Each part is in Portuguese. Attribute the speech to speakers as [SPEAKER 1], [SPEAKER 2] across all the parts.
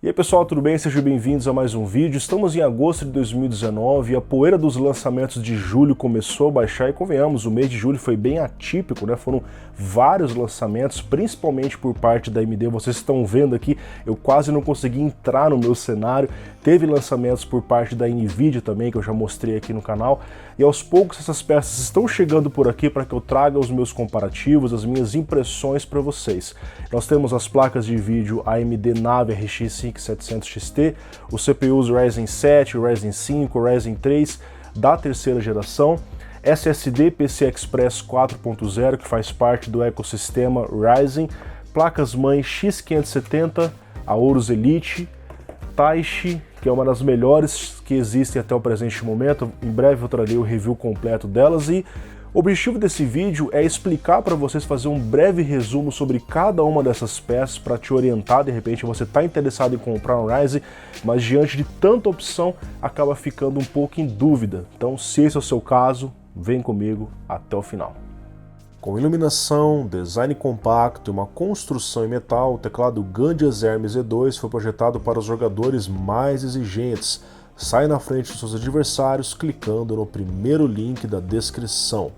[SPEAKER 1] E aí pessoal, tudo bem? Sejam bem-vindos a mais um vídeo. Estamos em agosto de 2019 e a poeira dos lançamentos de julho começou a baixar e convenhamos, o mês de julho foi bem atípico, né? Foram vários lançamentos, principalmente por parte da AMD. Vocês estão vendo aqui, eu quase não consegui entrar no meu cenário. Teve lançamentos por parte da Nvidia também, que eu já mostrei aqui no canal. E aos poucos essas peças estão chegando por aqui para que eu traga os meus comparativos, as minhas impressões para vocês. Nós temos as placas de vídeo AMD Navi RX 5700 XT, os CPUs Ryzen 7, Ryzen 5, Ryzen 3 da terceira geração, SSD PCI Express 4.0, que faz parte do ecossistema Ryzen, placas-mãe X570, Aorus Elite, Taishi, que é uma das melhores que existem até o presente momento. Em breve eu trarei o review completo delas e o objetivo desse vídeo é explicar para vocês, fazer um breve resumo sobre cada uma dessas peças para te orientar. De repente você está interessado em comprar um Ryzen, mas diante de tanta opção acaba ficando um pouco em dúvida. Então, se esse é o seu caso, vem comigo até o final. Com iluminação, design compacto e uma construção em metal, o teclado Gandias Hermes E2 foi projetado para os jogadores mais exigentes. Sai na frente dos seus adversários clicando no primeiro link da descrição.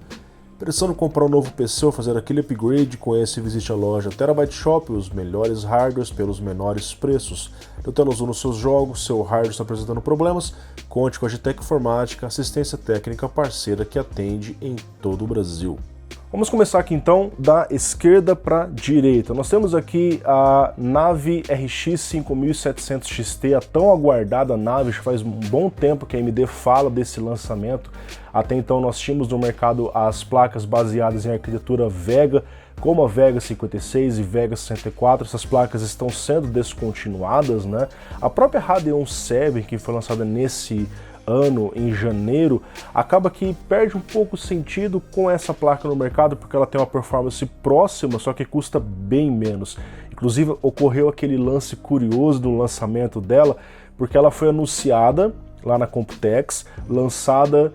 [SPEAKER 1] Pensando em comprar um novo PC ou fazer aquele upgrade? Com esse visite a loja Terabyte Shop, os melhores hardwares pelos menores preços. Tentando usar nos seus jogos, seu hardware está apresentando problemas? Conte com a Gtec Informática, assistência técnica parceira que atende em todo o Brasil. Vamos começar aqui então da esquerda para a direita. Nós temos aqui a Navi RX 5700 XT, a tão aguardada Navi. Faz um bom tempo que a AMD fala desse lançamento. Até então nós tínhamos no mercado as placas baseadas em arquitetura Vega, como a Vega 56 e Vega 64. Essas placas estão sendo descontinuadas, né? A própria Radeon 7, que foi lançada nesse ano, em janeiro, acaba que perde um pouco o sentido com essa placa no mercado, porque ela tem uma performance próxima, só que custa bem menos. Inclusive ocorreu aquele lance curioso do lançamento dela, porque ela foi anunciada lá na Computex, lançada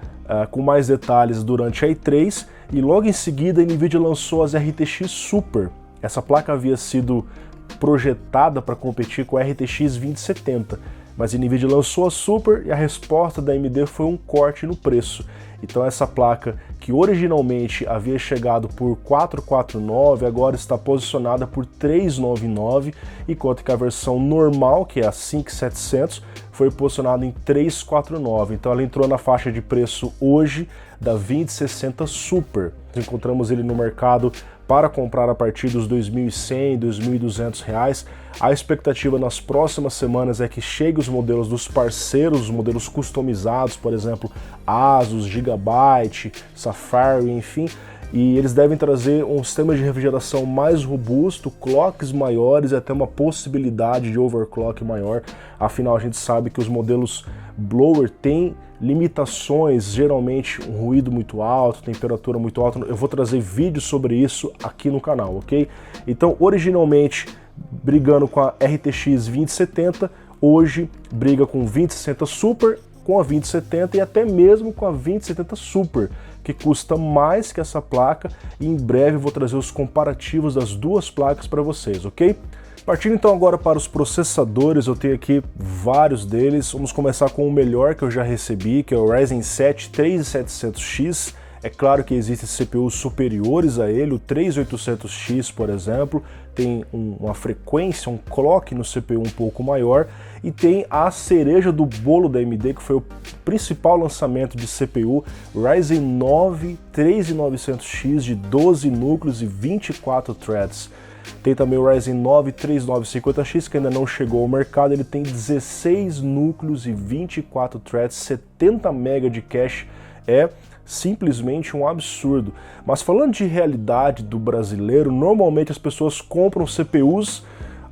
[SPEAKER 1] com mais detalhes durante a E3, e logo em seguida a Nvidia lançou as RTX Super. Essa placa havia sido projetada para competir com a RTX 2070, mas a Nvidia lançou a Super e a resposta da AMD foi um corte no preço. Então essa placa, que originalmente havia chegado por 449, agora está posicionada por 399, enquanto que a versão normal, que é a 5700, foi posicionada em 349. Então ela entrou na faixa de preço hoje da 2060 Super. Encontramos ele no mercado para comprar a partir dos R$ 2.100, R$ 2.200. A expectativa nas próximas semanas é que chegue os modelos dos parceiros, os modelos customizados, por exemplo, Asus, Gigabyte, Sapphire, enfim, e eles devem trazer um sistema de refrigeração mais robusto, clocks maiores e até uma possibilidade de overclock maior. Afinal, a gente sabe que os modelos blower têm limitações, geralmente um ruído muito alto, temperatura muito alta. Eu vou trazer vídeos sobre isso aqui no canal, ok? Então, originalmente brigando com a RTX 2070, hoje briga com 2060 Super, com a 2070 e até mesmo com a 2070 Super, que custa mais que essa placa, e em breve eu vou trazer os comparativos das duas placas para vocês, ok? Partindo então agora para os processadores, eu tenho aqui vários deles. Vamos começar com o melhor que eu já recebi, que é o Ryzen 7 3700X. É claro que existem CPUs superiores a ele, o 3800X, por exemplo, tem uma frequência, um clock no CPU um pouco maior, e tem a cereja do bolo da AMD, que foi o principal lançamento de CPU, Ryzen 9 3900X de 12 núcleos e 24 threads. Tem também o Ryzen 9 3950X, que ainda não chegou ao mercado. Ele tem 16 núcleos e 24 threads, 70 MB de cache, é simplesmente um absurdo. Mas falando de realidade do brasileiro, normalmente as pessoas compram CPUs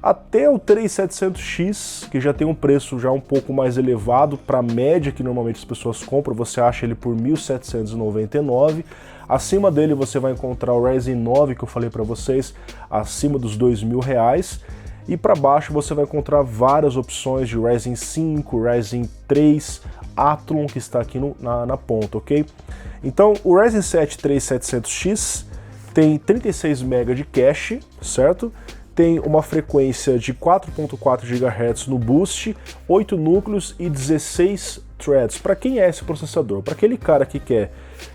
[SPEAKER 1] até o 3700X, que já tem um preço já um pouco mais elevado para a média que normalmente as pessoas compram. Você acha ele por R$ 1.799. Acima dele você vai encontrar o Ryzen 9, que eu falei para vocês, acima dos R$ 2.000. E para baixo você vai encontrar várias opções de Ryzen 5, Ryzen 3, Athlon, que está aqui na ponta, ok? Então o Ryzen 7 3700X tem 36 MB de cache, certo? tem uma frequência de 4.4 GHz no boost, 8 núcleos e 16 threads. Para quem é esse processador? Para aquele cara que quer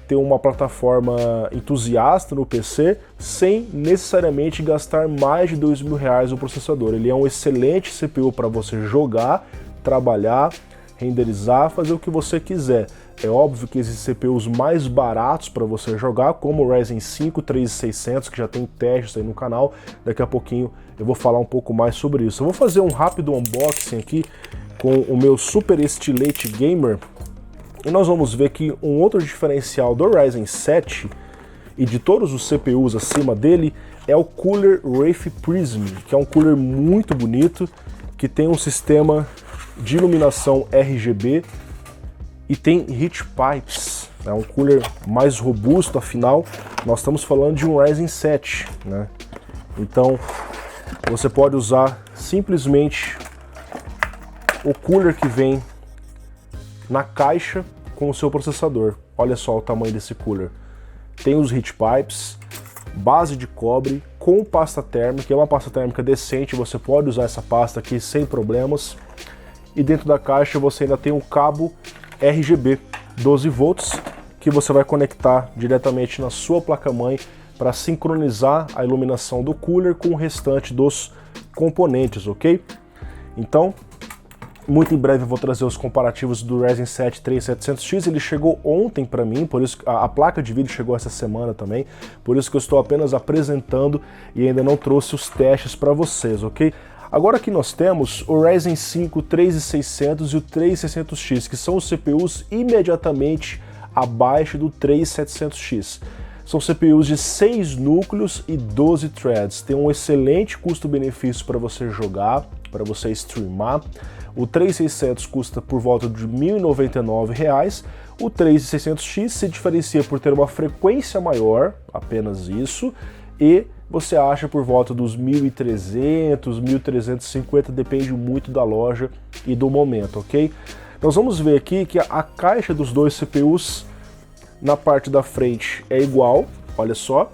[SPEAKER 1] ter uma plataforma entusiasta no PC sem necessariamente gastar mais de R$2.000 no processador. Ele é um excelente CPU para você jogar, trabalhar, renderizar, fazer o que você quiser. É óbvio que existem CPUs mais baratos para você jogar, como o Ryzen 5 3600, que já tem testes aí no canal. Daqui a pouquinho eu vou falar um pouco mais sobre isso. Eu vou fazer um rápido unboxing aqui com o meu Super Estilete Gamer, e nós vamos ver que um outro diferencial do Ryzen 7 e de todos os CPUs acima dele é o cooler Wraith Prism, que é um cooler muito bonito, que tem um sistema de iluminação RGB e tem heat pipes, é um cooler mais robusto, afinal nós estamos falando de um Ryzen 7, né? Então você pode usar simplesmente o cooler que vem na caixa com o seu processador. Olha só o tamanho desse cooler. Tem os heat pipes, base de cobre com pasta térmica, é uma pasta térmica decente, você pode usar essa pasta aqui sem problemas. E dentro da caixa você ainda tem um cabo RGB 12 volts que você vai conectar diretamente na sua placa-mãe para sincronizar a iluminação do cooler com o restante dos componentes, ok? Então, muito em breve eu vou trazer os comparativos do Ryzen 7 3700X, ele chegou ontem para mim, por isso a placa de vídeo chegou essa semana também, por isso que eu estou apenas apresentando e ainda não trouxe os testes para vocês, ok? Agora aqui nós temos o Ryzen 5 3600 e o 3600X, que são os CPUs imediatamente abaixo do 3700X. São CPUs de 6 núcleos e 12 threads, tem um excelente custo-benefício para você jogar, para você streamar. O 3600 custa por volta de R$ 1.099, o 3600X se diferencia por ter uma frequência maior, apenas isso, e você acha por volta dos 1.300, 1.350, depende muito da loja e do momento, ok? Nós vamos ver aqui que a caixa dos dois CPUs na parte da frente é igual, olha só,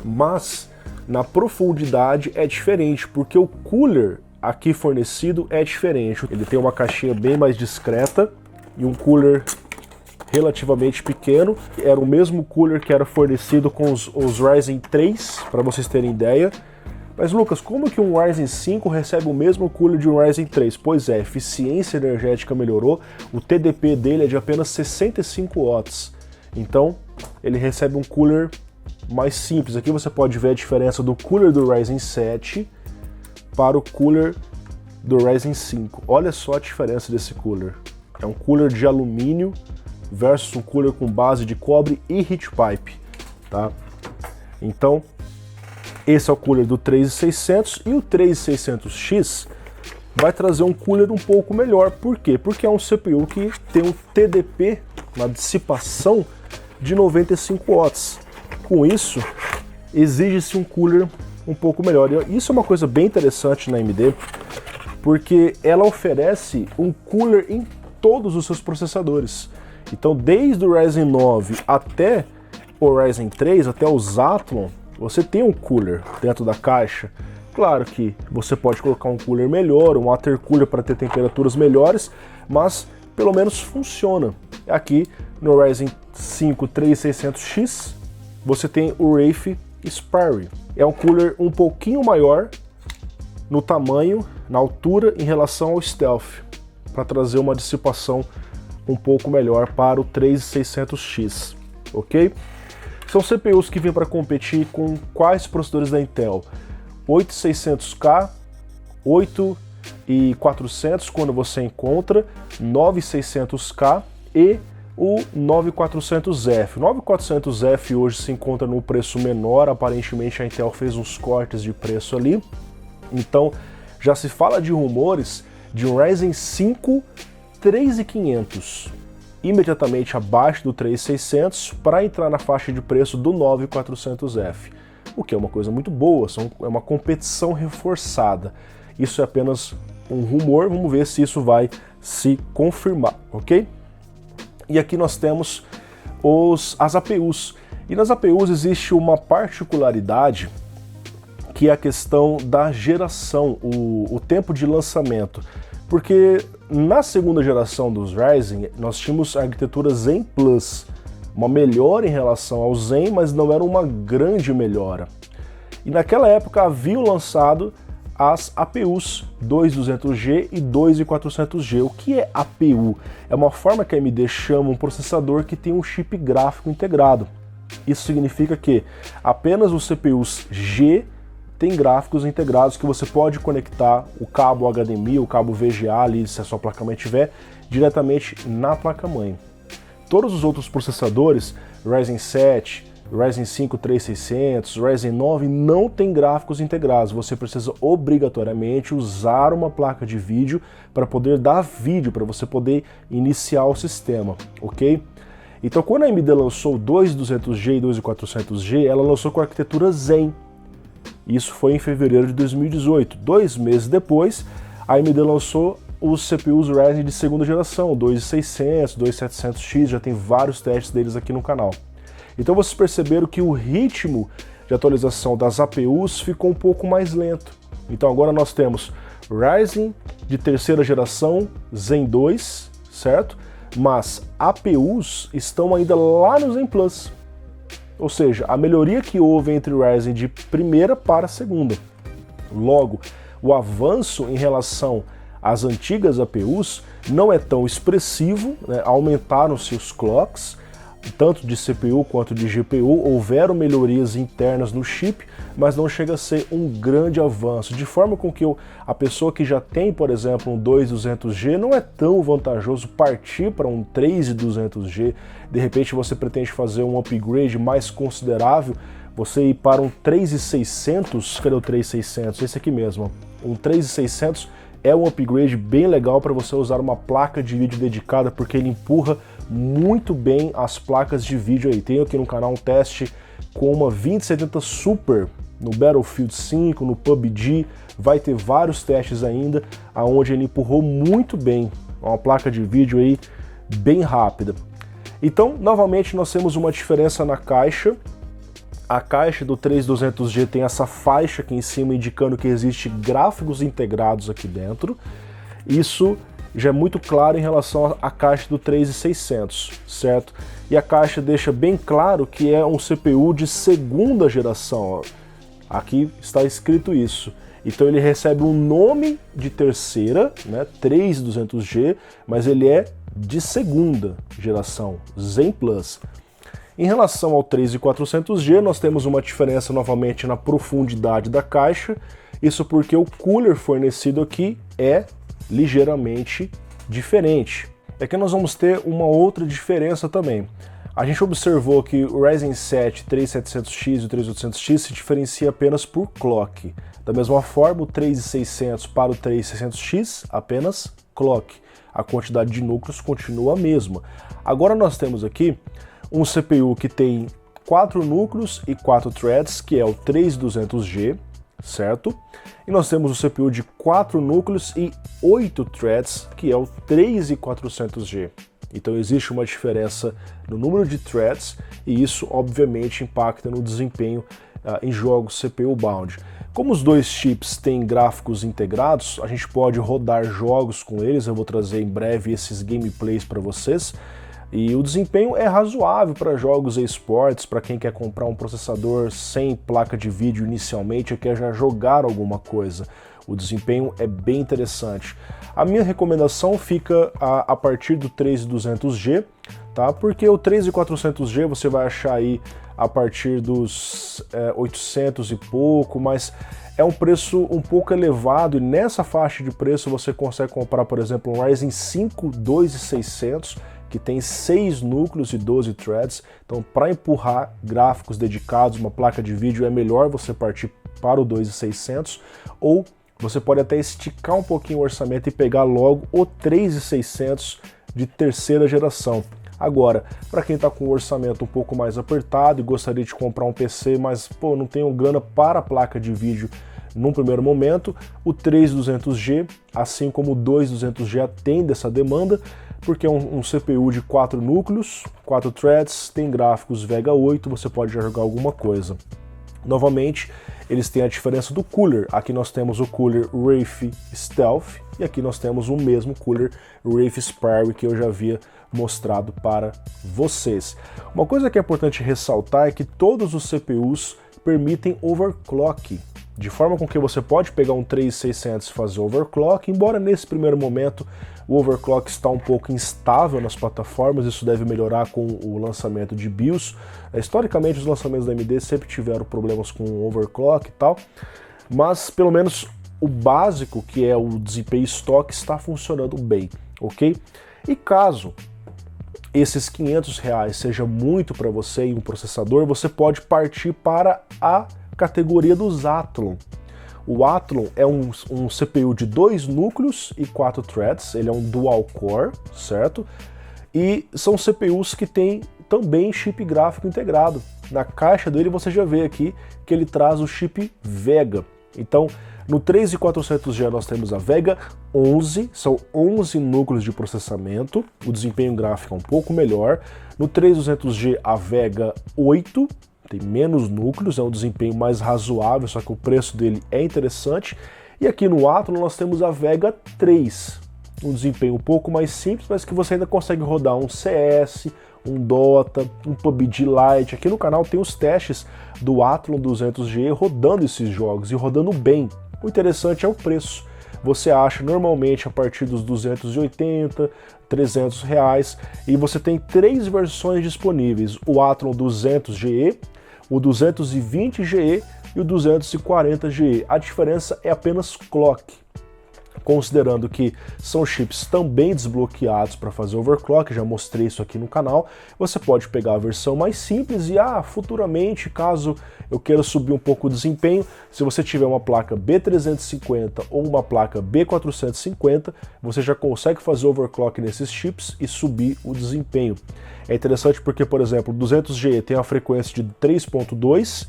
[SPEAKER 1] mas na profundidade é diferente, porque o cooler aqui fornecido é diferente. Ele tem uma caixinha bem mais discreta e um cooler relativamente pequeno. Era o mesmo cooler que era fornecido com os Ryzen 3, para vocês terem ideia. Mas Lucas, como que um Ryzen 5 recebe o mesmo cooler de um Ryzen 3? Pois é, a eficiência energética melhorou, o TDP dele é de apenas 65 watts. Então, ele recebe um cooler mais simples. Aqui você pode ver a diferença do cooler do Ryzen 7 para o cooler do Ryzen 5. Olha só a diferença desse cooler. É um cooler de alumínio versus um cooler com base de cobre e heat pipe, tá? Então, esse é o cooler do 3600 e o 3600X vai trazer um cooler um pouco melhor. Por quê? Porque é um CPU que tem um TDP na dissipação de 95 watts. Com isso, exige-se um cooler um pouco melhor. E isso é uma coisa bem interessante na AMD, porque ela oferece um cooler em todos os seus processadores. Então, desde o Ryzen 9 até o Ryzen 3, até os Athlon, você tem um cooler dentro da caixa. Claro que você pode colocar um cooler melhor, um water cooler para ter temperaturas melhores, mas pelo menos funciona. Aqui no Ryzen 5 3600X, você tem o Wraith Spire. É um cooler um pouquinho maior no tamanho, na altura, em relação ao Stealth, para trazer uma dissipação um pouco melhor para o 3600X, ok? São CPUs que vêm para competir com quais processadores da Intel? 8600K, 8400 quando você encontra, 9600K e o 9400F. O 9400F hoje se encontra num preço menor, aparentemente a Intel fez uns cortes de preço ali, então já se fala de rumores de um Ryzen 5 3500, imediatamente abaixo do 3600, para entrar na faixa de preço do 9400F, o que é uma coisa muito boa, é uma competição reforçada. Isso é apenas um rumor, vamos ver se isso vai se confirmar, ok? E aqui nós temos as APUs, e nas APUs existe uma particularidade que é a questão da geração, o tempo de lançamento. Porque na segunda geração dos Ryzen, nós tínhamos a arquitetura Zen Plus, uma melhora em relação ao Zen, mas não era uma grande melhora. E naquela época haviam lançado as APUs 2200G e 2400G. O que é APU? É uma forma que a AMD chama um processador que tem um chip gráfico integrado. Isso significa que apenas os CPUs G têm gráficos integrados que você pode conectar o cabo HDMI, o cabo VGA ali, se a sua placa-mãe tiver, diretamente na placa-mãe. Todos os outros processadores, Ryzen 7, Ryzen 5 3600, Ryzen 9, não tem gráficos integrados. Você precisa obrigatoriamente usar uma placa de vídeo para poder dar vídeo, para você poder iniciar o sistema, ok? Então quando a AMD lançou o 2200G e 2400G, ela lançou com a arquitetura Zen. Isso foi em fevereiro de 2018. 2 meses depois, a AMD lançou os CPUs Ryzen de segunda geração, 2600, 2700X, já tem vários testes deles aqui no canal. Então vocês perceberam que o ritmo de atualização das APUs ficou um pouco mais lento. Então agora nós temos Ryzen de terceira geração, Zen 2, certo? Mas APUs estão ainda lá no Zen Plus. Ou seja, a melhoria que houve entre o Ryzen de primeira para segunda. Logo, o avanço em relação às antigas APUs não é tão expressivo, né? Aumentaram-se os clocks, tanto de CPU quanto de GPU, houveram melhorias internas no chip, mas não chega a ser um grande avanço, de forma com que a pessoa que já tem, por exemplo, um 2200G, não é tão vantajoso partir para um 3200G. De repente você pretende fazer um upgrade mais considerável, você ir para um 3600, cadê o 3600? Esse aqui mesmo, um 3600 é um upgrade bem legal para você usar uma placa de vídeo dedicada, porque ele empurra muito bem as placas de vídeo aí. Tenho aqui no canal um teste com uma 2070 Super no Battlefield 5, no PUBG, vai ter vários testes ainda, aonde ele empurrou muito bem, uma placa de vídeo aí bem rápida. Então, novamente, nós temos uma diferença na caixa. A caixa do 3200G tem essa faixa aqui em cima indicando que existe gráficos integrados aqui dentro. Isso já é muito claro em relação à caixa do 3600, certo? E a caixa deixa bem claro que é um CPU de segunda geração, ó. Aqui está escrito isso. Então ele recebe um nome de terceira, né, 3200G, mas ele é de segunda geração, Zen Plus. Em relação ao 3400G, nós temos uma diferença novamente na profundidade da caixa, isso porque o cooler fornecido aqui é ligeiramente diferente. É que nós vamos ter uma outra diferença também. A gente observou que o Ryzen 7 3700X e o 3800X se diferencia apenas por clock. Da mesma forma, o 3600 para o 3600X apenas clock. A quantidade de núcleos continua a mesma. Agora nós temos aqui um CPU que tem 4 núcleos e 4 threads, que é o 3200G, certo? E nós temos o CPU de 4 núcleos e 8 threads, que é o 3400G. Então existe uma diferença no número de threads e isso obviamente impacta no desempenho em jogos CPU bound. Como os dois chips têm gráficos integrados, a gente pode rodar jogos com eles, eu vou trazer em breve esses gameplays para vocês. E o desempenho é razoável para jogos esportes, para quem quer comprar um processador sem placa de vídeo inicialmente e quer já jogar alguma coisa. O desempenho é bem interessante. A minha recomendação fica a partir do 3200G, tá? Porque o 3400G você vai achar aí a partir dos 800 e pouco, mas é um preço um pouco elevado e nessa faixa de preço você consegue comprar, por exemplo, um Ryzen 5 2600, que tem 6 núcleos e 12 threads, então para empurrar gráficos dedicados, uma placa de vídeo, é melhor você partir para o 2600, ou você pode até esticar um pouquinho o orçamento e pegar logo o 3600 de terceira geração. Agora, para quem está com o orçamento um pouco mais apertado e gostaria de comprar um PC, mas pô, não tenho grana para a placa de vídeo num primeiro momento, o 3200G, assim como o 2200G atende essa demanda, porque é um CPU de 4 núcleos, 4 threads, tem gráficos Vega 8, você pode já jogar alguma coisa. Novamente, eles têm a diferença do cooler. Aqui nós temos o cooler Wraith Stealth e aqui nós temos o mesmo cooler Wraith Sparrow que eu já havia mostrado para vocês. Uma coisa que é importante ressaltar é que todos os CPUs permitem overclock, de forma com que você pode pegar um 3600 e fazer overclock, embora nesse primeiro momento o overclock está um pouco instável nas plataformas, isso deve melhorar com o lançamento de BIOS. Historicamente os lançamentos da AMD sempre tiveram problemas com overclock e tal, mas pelo menos o básico, que é o desempenho estoque, está funcionando bem, ok? E caso esses R$500 seja muito para você em um processador, você pode partir para a categoria dos Athlon. O Athlon é um CPU de 2 núcleos e 4 threads, ele é um dual core, certo? E são CPUs que têm também chip gráfico integrado. Na caixa dele você já vê aqui que ele traz o chip Vega. Então, no 3400G nós temos a Vega 11, são 11 núcleos de processamento, o desempenho gráfico é um pouco melhor. No 3200G a Vega 8, tem menos núcleos, é um desempenho mais razoável, só que o preço dele é interessante. E aqui no Athlon nós temos a Vega 3, um desempenho um pouco mais simples, mas que você ainda consegue rodar um CS, um Dota, um PUBG Lite. Aqui no canal tem os testes do Athlon 200G rodando esses jogos e rodando bem. O interessante é o preço. Você acha normalmente a partir dos 280, R$300 e você tem 3 versões disponíveis: o Athlon 200GE, o 220GE e o 240GE. A diferença é apenas clock. Considerando que são chips também desbloqueados para fazer overclock, já mostrei isso aqui no canal, você pode pegar a versão mais simples e futuramente, caso eu queira subir um pouco o desempenho, se você tiver uma placa B350 ou uma placa B450, você já consegue fazer overclock nesses chips e subir o desempenho. É interessante porque, por exemplo, o 200G tem a frequência de 3.2,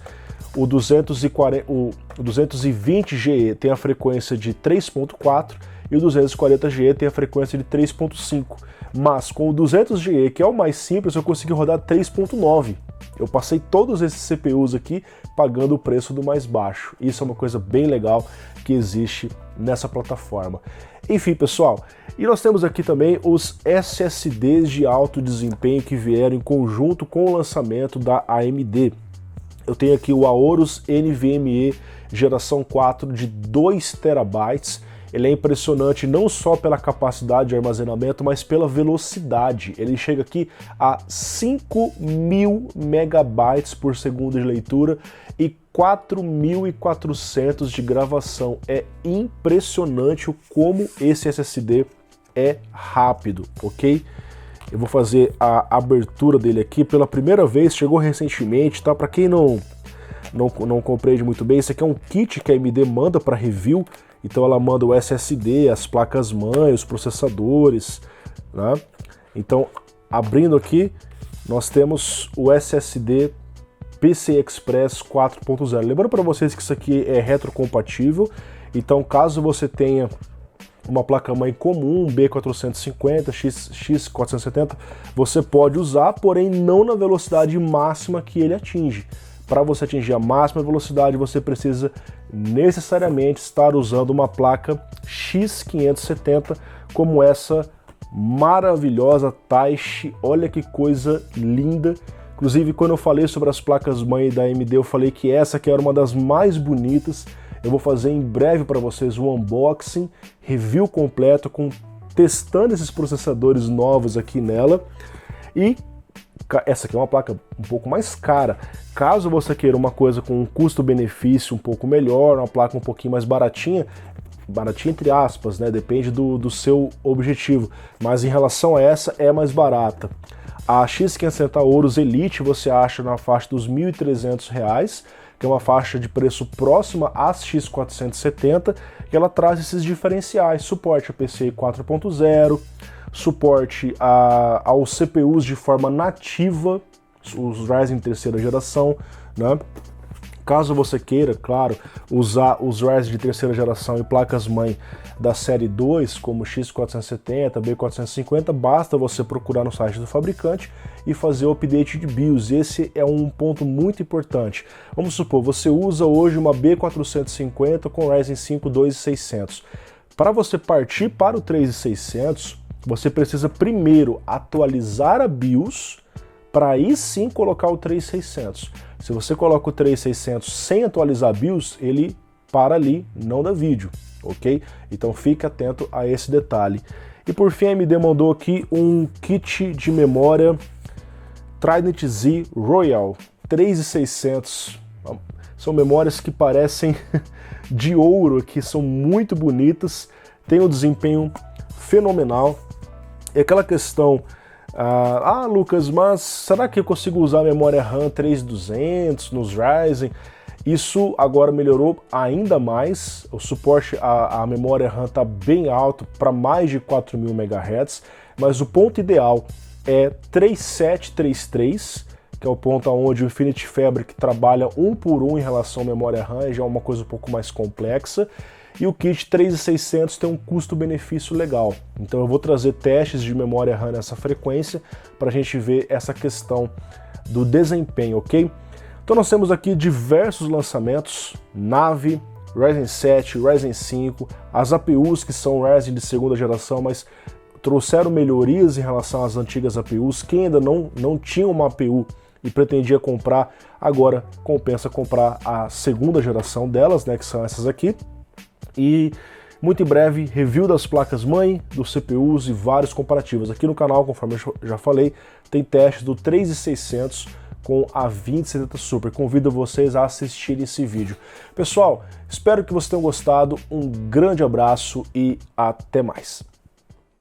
[SPEAKER 1] o 220GE tem a frequência de 3.4 e o 240GE tem a frequência de 3.5. Mas com o 200GE, que é o mais simples, eu consegui rodar 3.9. Eu passei todos esses CPUs aqui pagando o preço do mais baixo. Isso é uma coisa bem legal que existe nessa plataforma. Enfim, pessoal, e nós temos aqui também os SSDs de alto desempenho que vieram em conjunto com o lançamento da AMD. Eu tenho aqui o Aorus NVMe geração 4 de 2 TB. Ele é impressionante não só pela capacidade de armazenamento, mas pela velocidade. Ele chega aqui a 5.000 megabytes por segundo de leitura e 4.400 de gravação. É impressionante o como esse SSD é rápido, ok? Eu vou fazer a abertura dele aqui pela primeira vez, chegou recentemente, tá? Para quem não compreende muito bem, esse aqui é um kit que a AMD manda para review, então ela manda o SSD, as placas-mãe, os processadores, né? Então, abrindo aqui, nós temos o SSD PCI Express 4.0. Lembrando para vocês que isso aqui é retrocompatível, então caso você tenha uma placa-mãe comum, B450, X470, você pode usar, porém não na velocidade máxima que ele atinge. Para você atingir a máxima velocidade, você precisa necessariamente estar usando uma placa X570, como essa maravilhosa Taishi. Olha que coisa linda. Inclusive, quando eu falei sobre as placas-mãe da AMD, eu falei que essa aqui era uma das mais bonitas. Eu vou fazer em breve para vocês um unboxing, review completo, testando esses processadores novos aqui nela. E essa aqui é uma placa um pouco mais cara. Caso você queira uma coisa com um custo-benefício um pouco melhor, uma placa um pouquinho mais baratinha entre aspas, né? Depende do seu objetivo. Mas em relação a essa, é mais barata. A X570 Aorus Elite você acha na faixa dos R$ 1.300, que é uma faixa de preço próxima às X470, que ela traz esses diferenciais, suporte a PCI 4.0, suporte aos CPUs de forma nativa, os Ryzen terceira geração, né? Caso você queira, claro, usar os Ryzen de terceira geração e placas-mãe da série 2, como X470, B450, basta você procurar no site do fabricante e fazer o update de BIOS. Esse é um ponto muito importante. Vamos supor, você usa hoje uma B450 com Ryzen 5 2600. Para você partir para o 3600, você precisa primeiro atualizar a BIOS, para aí sim colocar o 3600. Se você coloca o 3600 sem atualizar a BIOS, ele para ali, não dá vídeo, ok? Então fique atento a esse detalhe. E por fim a AMD mandou aqui um kit de memória Trident Z Royal 3600. São memórias que parecem de ouro aqui, são muito bonitas, tem um desempenho fenomenal. E aquela questão, Lucas, mas será que eu consigo usar a memória RAM 3200 nos Ryzen? Isso agora melhorou ainda mais, o suporte à memória RAM está bem alto, para mais de 4000 MHz, mas o ponto ideal é 3733, que é o ponto onde o Infinity Fabric trabalha 1 por 1 em relação à memória RAM, já é uma coisa um pouco mais complexa. E o kit 3600 tem um custo-benefício legal. Então eu vou trazer testes de memória RAM nessa frequência para a gente ver essa questão do desempenho, ok? Então nós temos aqui diversos lançamentos, Navi, Ryzen 7, Ryzen 5, as APUs que são Ryzen de segunda geração, mas trouxeram melhorias em relação às antigas APUs. Quem ainda não tinha uma APU e pretendia comprar, agora compensa comprar a segunda geração delas, né, que são essas aqui. E muito em breve, review das placas-mãe, dos CPUs e vários comparativos. Aqui no canal, conforme eu já falei, tem testes do 3600 com a 2070 Super. Convido vocês a assistirem esse vídeo. Pessoal, espero que vocês tenham gostado. Um grande abraço e até mais.